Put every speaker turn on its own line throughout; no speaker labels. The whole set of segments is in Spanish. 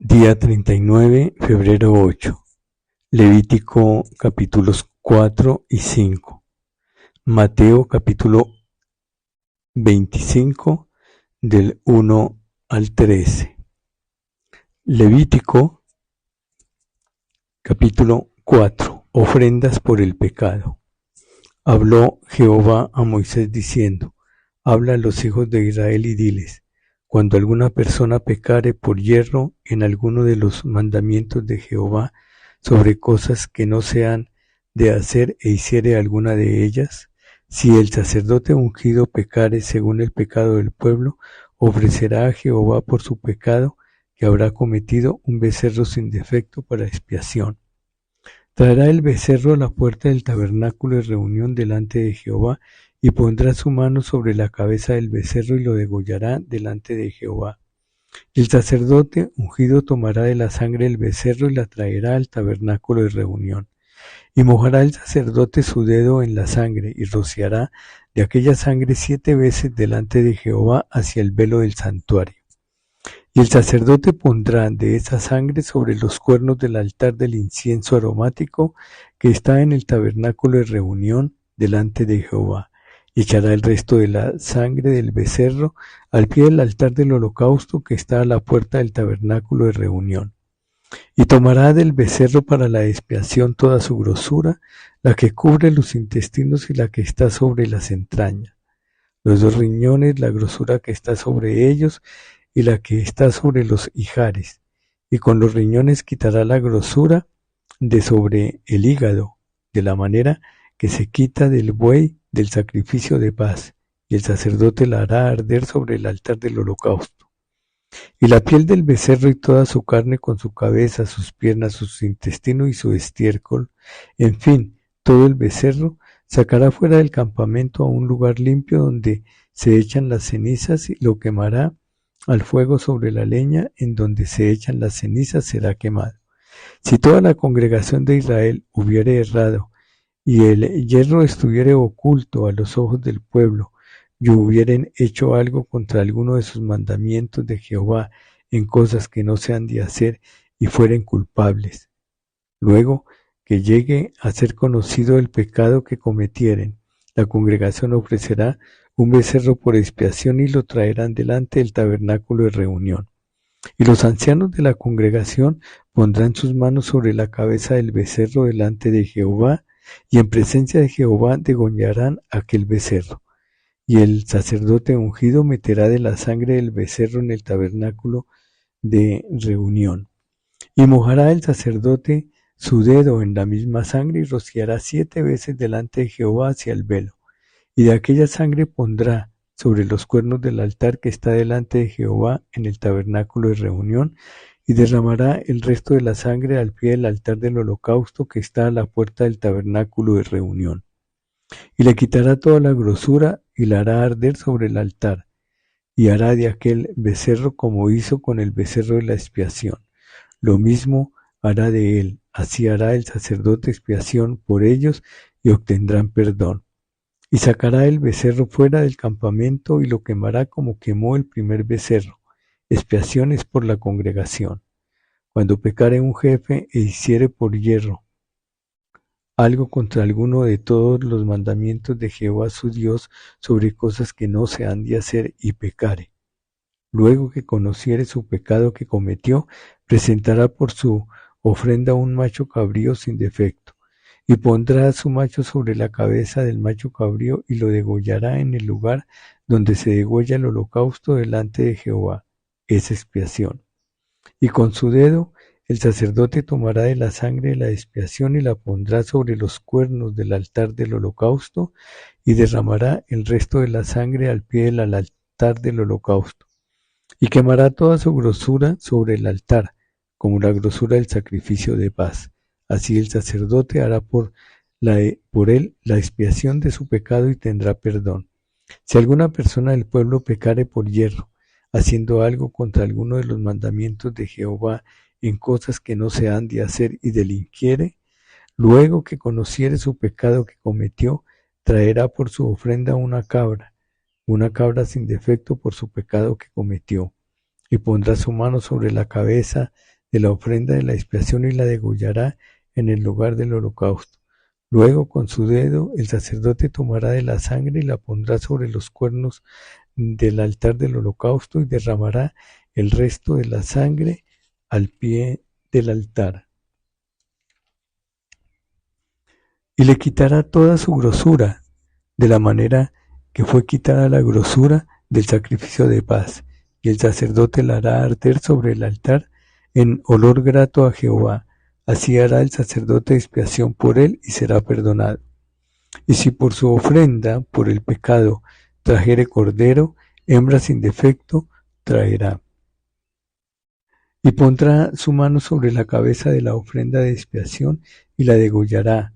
Día 39, febrero 8. Levítico capítulos 4 y 5. Mateo capítulo 25 del 1 al 13. Levítico capítulo 4. Ofrendas por el pecado. Habló Jehová a Moisés diciendo: Habla a los hijos de Israel y diles: cuando alguna persona pecare por yerro en alguno de los mandamientos de Jehová sobre cosas que no se han de hacer e hiciere alguna de ellas, si el sacerdote ungido pecare según el pecado del pueblo, ofrecerá a Jehová por su pecado que habrá cometido un becerro sin defecto para expiación. Traerá el becerro a la puerta del tabernáculo de reunión delante de Jehová, y pondrá su mano sobre la cabeza del becerro y lo degollará delante de Jehová. El sacerdote ungido tomará de la sangre del becerro y la traerá al tabernáculo de reunión. Y mojará el sacerdote su dedo en la sangre, y rociará de aquella sangre 7 veces delante de Jehová hacia el velo del santuario. Y el sacerdote pondrá de esa sangre sobre los cuernos del altar del incienso aromático que está en el tabernáculo de reunión delante de Jehová. Y echará el resto de la sangre del becerro al pie del altar del holocausto que está a la puerta del tabernáculo de reunión. Y tomará del becerro para la expiación toda su grosura, la que cubre los intestinos y la que está sobre las entrañas, los 2 riñones, la grosura que está sobre ellos y la que está sobre los ijares, y con los riñones quitará la grosura de sobre el hígado, de la manera que se quita del buey del sacrificio de paz, y el sacerdote la hará arder sobre el altar del holocausto. Y la piel del becerro y toda su carne con su cabeza, sus piernas, sus intestinos y su estiércol, en fin, todo el becerro, sacará fuera del campamento a un lugar limpio donde se echan las cenizas, y lo quemará al fuego sobre la leña en donde se echan las cenizas será quemado. Si toda la congregación de Israel hubiere errado, y el yerro estuviere oculto a los ojos del pueblo, y hubieren hecho algo contra alguno de sus mandamientos de Jehová en cosas que no se han de hacer, y fueren culpables, luego que llegue a ser conocido el pecado que cometieren, la congregación ofrecerá un becerro por expiación y lo traerán delante del tabernáculo de reunión. Y los ancianos de la congregación pondrán sus manos sobre la cabeza del becerro delante de Jehová, y en presencia de Jehová degollarán aquel becerro. Y el sacerdote ungido meterá de la sangre del becerro en el tabernáculo de reunión. Y mojará el sacerdote su dedo en la misma sangre y rociará 7 veces delante de Jehová hacia el velo. Y de aquella sangre pondrá sobre los cuernos del altar que está delante de Jehová en el tabernáculo de reunión, y derramará el resto de la sangre al pie del altar del holocausto que está a la puerta del tabernáculo de reunión. Y le quitará toda la grosura y la hará arder sobre el altar, y hará de aquel becerro como hizo con el becerro de la expiación. Lo mismo hará de él, así hará el sacerdote expiación por ellos y obtendrán perdón. Y sacará el becerro fuera del campamento y lo quemará como quemó el primer becerro. Expiación es por la congregación. Cuando pecare un jefe e hiciere por yerro algo contra alguno de todos los mandamientos de Jehová su Dios sobre cosas que no se han de hacer y pecare, luego que conociere su pecado que cometió, presentará por su ofrenda un macho cabrío sin defecto, y pondrá a su macho sobre la cabeza del macho cabrío y lo degollará en el lugar donde se degolla el holocausto delante de Jehová. Es expiación. Y con su dedo el sacerdote tomará de la sangre de la expiación y la pondrá sobre los cuernos del altar del holocausto, y derramará el resto de la sangre al pie del altar del holocausto. Y quemará toda su grosura sobre el altar, como la grosura del sacrificio de paz. Así el sacerdote hará por él la expiación de su pecado y tendrá perdón. Si alguna persona del pueblo pecare por yerro, haciendo algo contra alguno de los mandamientos de Jehová en cosas que no se han de hacer y delinquiere, luego que conociere su pecado que cometió, traerá por su ofrenda una cabra sin defecto por su pecado que cometió, y pondrá su mano sobre la cabeza de la ofrenda de la expiación y la degollará en el lugar del holocausto. Luego con su dedo el sacerdote tomará de la sangre y la pondrá sobre los cuernos del altar del holocausto y derramará el resto de la sangre al pie del altar. Y le quitará toda su grosura, de la manera que fue quitada la grosura del sacrificio de paz, y el sacerdote la hará arder sobre el altar en olor grato a Jehová. Así hará el sacerdote expiación por él y será perdonado. Y si por su ofrenda, por el pecado, trajere cordero, hembra sin defecto, traerá. Y pondrá su mano sobre la cabeza de la ofrenda de expiación y la degollará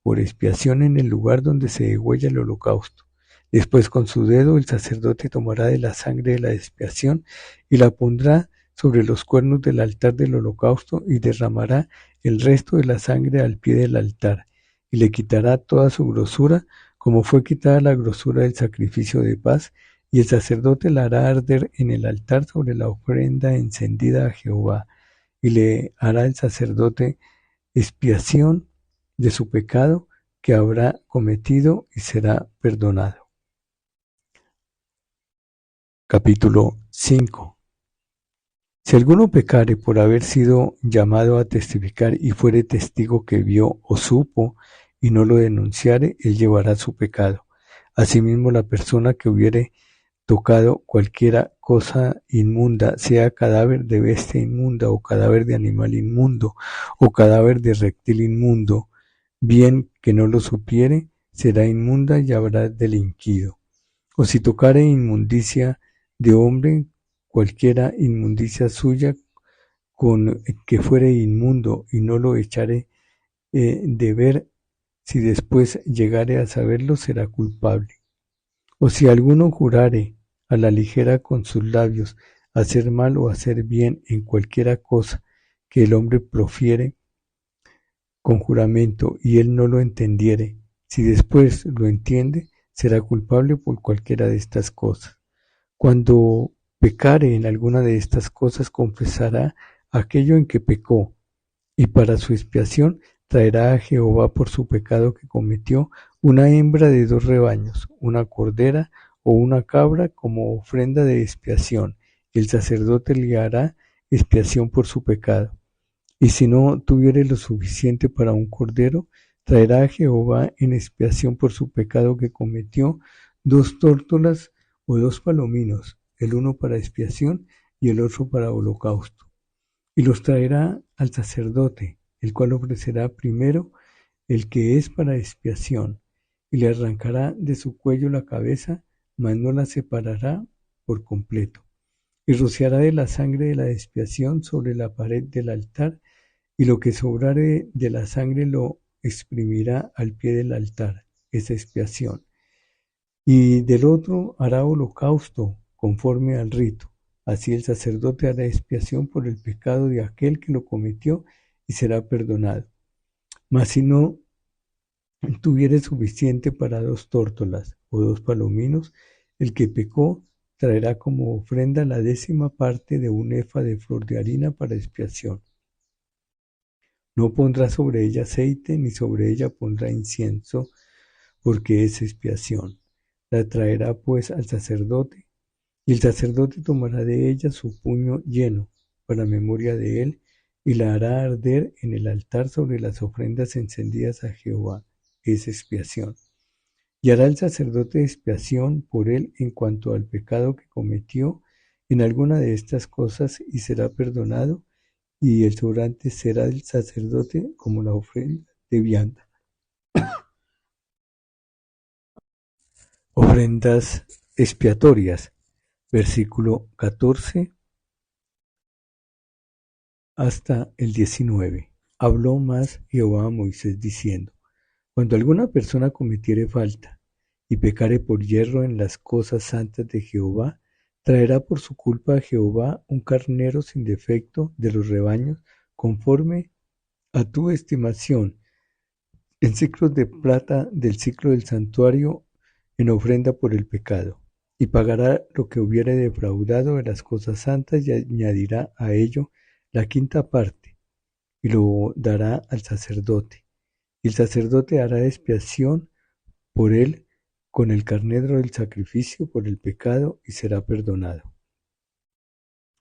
por expiación en el lugar donde se degüella el holocausto. Después con su dedo el sacerdote tomará de la sangre de la expiación y la pondrá sobre los cuernos del altar del holocausto y derramará el resto de la sangre al pie del altar y le quitará toda su grosura, como fue quitada la grosura del sacrificio de paz, y el sacerdote la hará arder en el altar sobre la ofrenda encendida a Jehová, y le hará el sacerdote expiación de su pecado que habrá cometido y será perdonado. Capítulo 5. Si alguno pecare por haber sido llamado a testificar y fuere testigo que vio o supo y no lo denunciare, él llevará su pecado. Asimismo, la persona que hubiere tocado cualquiera cosa inmunda, sea cadáver de bestia inmunda, o cadáver de animal inmundo, o cadáver de reptil inmundo, bien que no lo supiere, será inmunda y habrá delinquido. O si tocare inmundicia de hombre, cualquiera inmundicia suya, con que fuere inmundo, y no lo echare de ver, si después llegare a saberlo, será culpable. O si alguno jurare a la ligera con sus labios hacer mal o hacer bien en cualquiera cosa que el hombre profiere con juramento y él no lo entendiere, si después lo entiende, será culpable por cualquiera de estas cosas. Cuando pecare en alguna de estas cosas, confesará aquello en que pecó, y para su expiación traerá a Jehová por su pecado que cometió una hembra de 2 rebaños, una cordera o una cabra como ofrenda de expiación, y el sacerdote le hará expiación por su pecado. Y si no tuviere lo suficiente para un cordero, traerá a Jehová en expiación por su pecado que cometió 2 tórtolas o 2 palominos, el uno para expiación y el otro para holocausto. Y los traerá al sacerdote, el cual ofrecerá primero el que es para expiación, y le arrancará de su cuello la cabeza, mas no la separará por completo. Y rociará de la sangre de la expiación sobre la pared del altar, y lo que sobrare de la sangre lo exprimirá al pie del altar, esa expiación. Y del otro hará holocausto conforme al rito. Así el sacerdote hará expiación por el pecado de aquel que lo cometió y será perdonado. Mas si no tuviere suficiente para 2 tórtolas o 2 palominos, el que pecó traerá como ofrenda la 10ª parte de un efa de flor de harina para expiación. No pondrá sobre ella aceite, ni sobre ella pondrá incienso, porque es expiación. La traerá pues al sacerdote, y el sacerdote tomará de ella su puño lleno, para memoria de él, y la hará arder en el altar sobre las ofrendas encendidas a Jehová, es expiación. Y hará el sacerdote expiación por él en cuanto al pecado que cometió en alguna de estas cosas, y será perdonado, y el sobrante será del sacerdote como la ofrenda de vianda. Ofrendas expiatorias, versículo 14 hasta el 19. Habló más Jehová a Moisés diciendo: Cuando alguna persona cometiere falta y pecare por yerro en las cosas santas de Jehová, traerá por su culpa a Jehová un carnero sin defecto de los rebaños, conforme a tu estimación, en ciclos de plata del ciclo del santuario, en ofrenda por el pecado, y pagará lo que hubiere defraudado de las cosas santas, y añadirá a ello la quinta parte, y lo dará al sacerdote. Y el sacerdote hará expiación por él con el carnero del sacrificio por el pecado y será perdonado.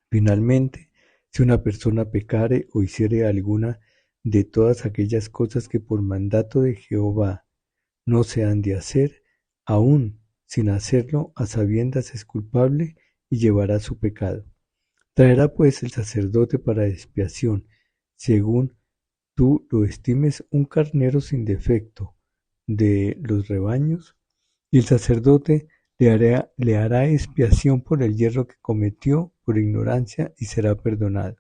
Finalmente, si una persona pecare o hiciere alguna de todas aquellas cosas que por mandato de Jehová no se han de hacer, aun sin hacerlo a sabiendas es culpable y llevará su pecado. Traerá pues el sacerdote para expiación, según tú lo estimes, un carnero sin defecto de los rebaños, y el sacerdote le hará expiación por el yerro que cometió por ignorancia y será perdonado.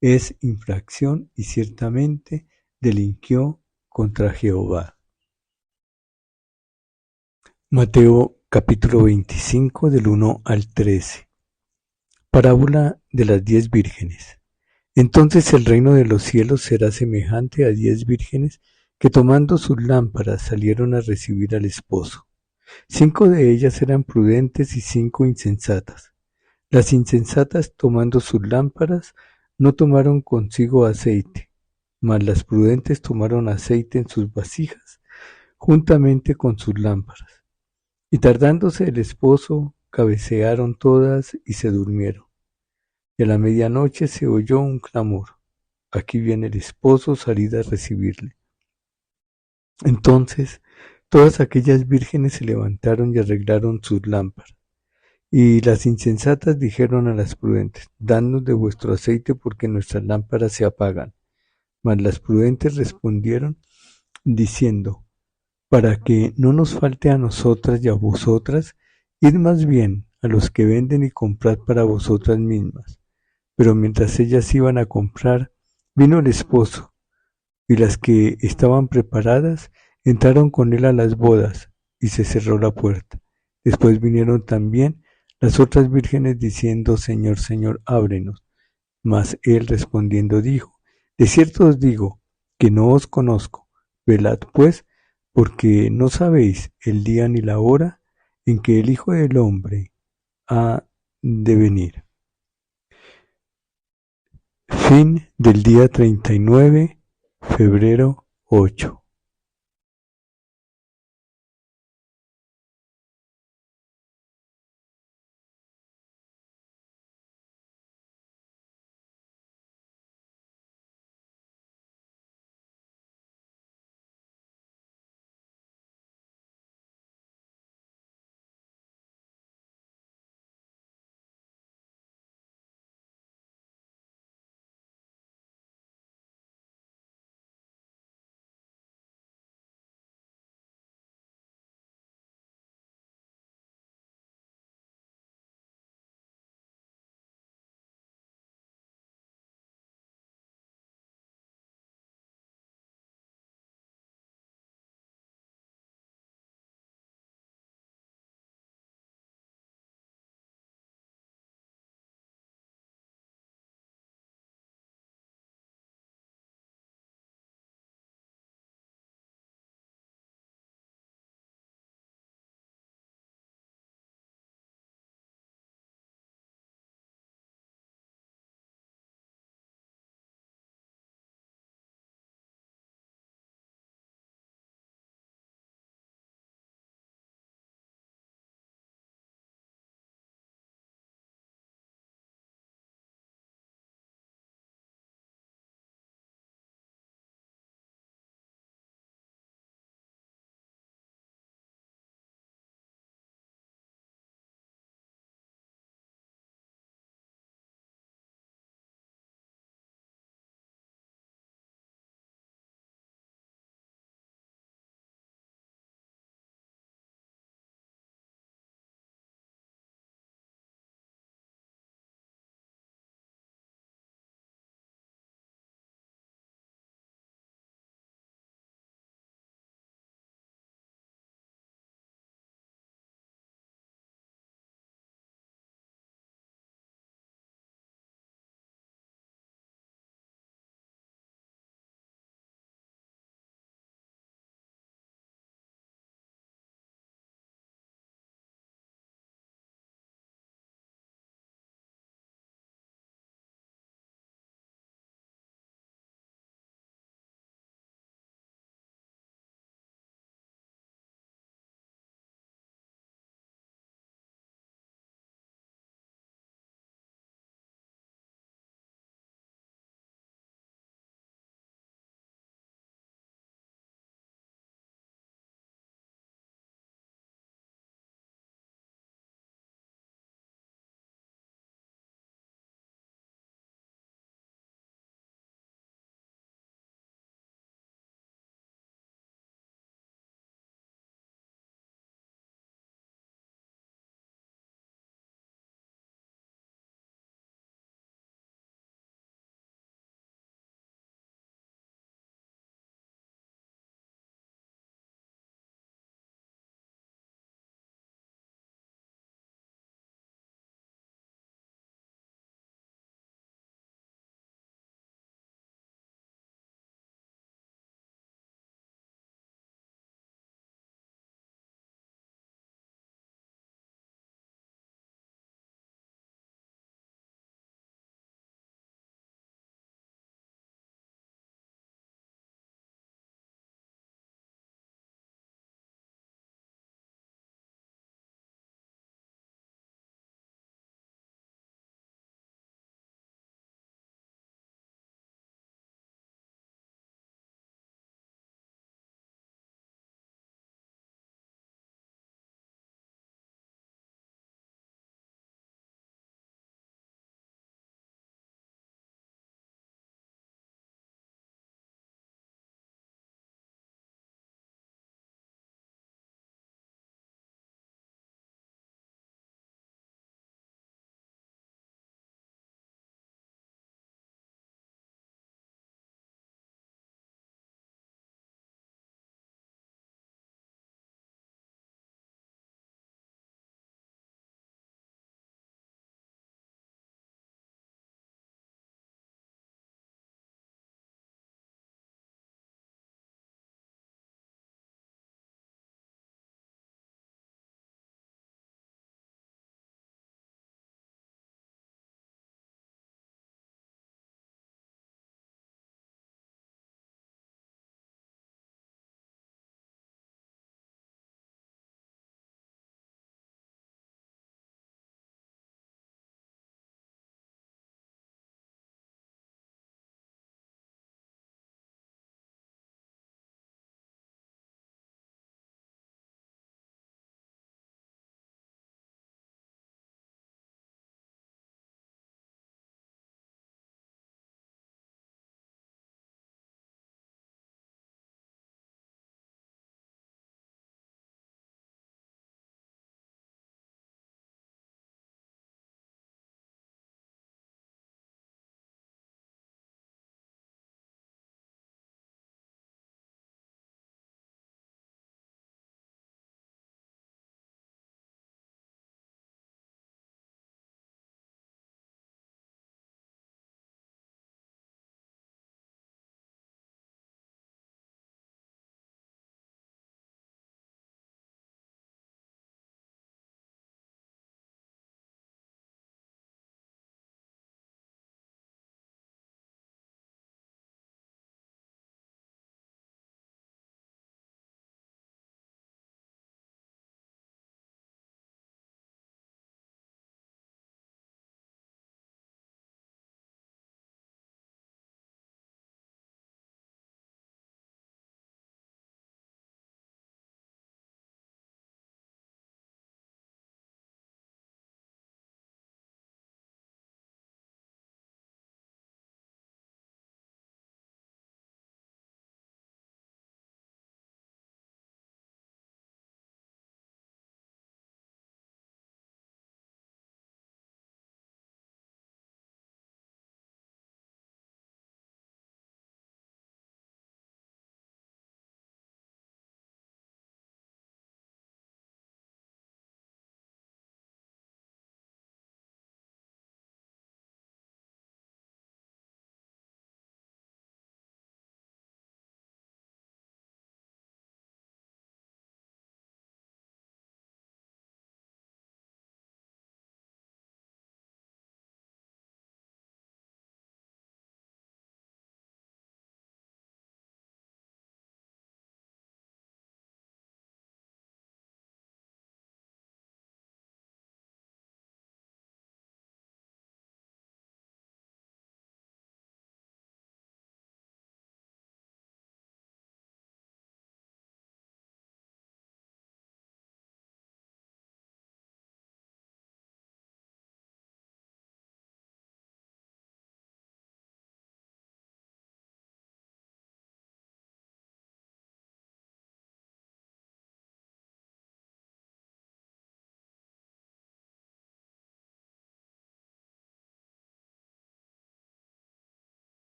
Es infracción y ciertamente delinquió contra Jehová. Mateo capítulo 25 del 1 al 13. Parábola de las 10 vírgenes. Entonces el reino de los cielos será semejante a 10 vírgenes que tomando sus lámparas salieron a recibir al esposo. 5 de ellas eran prudentes y 5 insensatas. Las insensatas, tomando sus lámparas, no tomaron consigo aceite, mas las prudentes tomaron aceite en sus vasijas, juntamente con sus lámparas. Y tardándose el esposo, cabecearon todas y se durmieron. Y a la medianoche se oyó un clamor: aquí viene el esposo, salid a recibirle. Entonces todas aquellas vírgenes se levantaron y arreglaron sus lámparas. Y las insensatas dijeron a las prudentes: dadnos de vuestro aceite, porque nuestras lámparas se apagan. Mas las prudentes respondieron diciendo: para que no nos falte a nosotras y a vosotras, id más bien a los que venden y comprad para vosotras mismas. Pero mientras ellas iban a comprar, vino el esposo, y las que estaban preparadas entraron con él a las bodas, y se cerró la puerta. Después vinieron también las otras vírgenes diciendo: Señor, Señor, ábrenos. Mas él respondiendo dijo: de cierto os digo que no os conozco. Velad pues, porque no sabéis el día ni la hora en que el Hijo del Hombre ha de venir. Fin del día 39, febrero 8.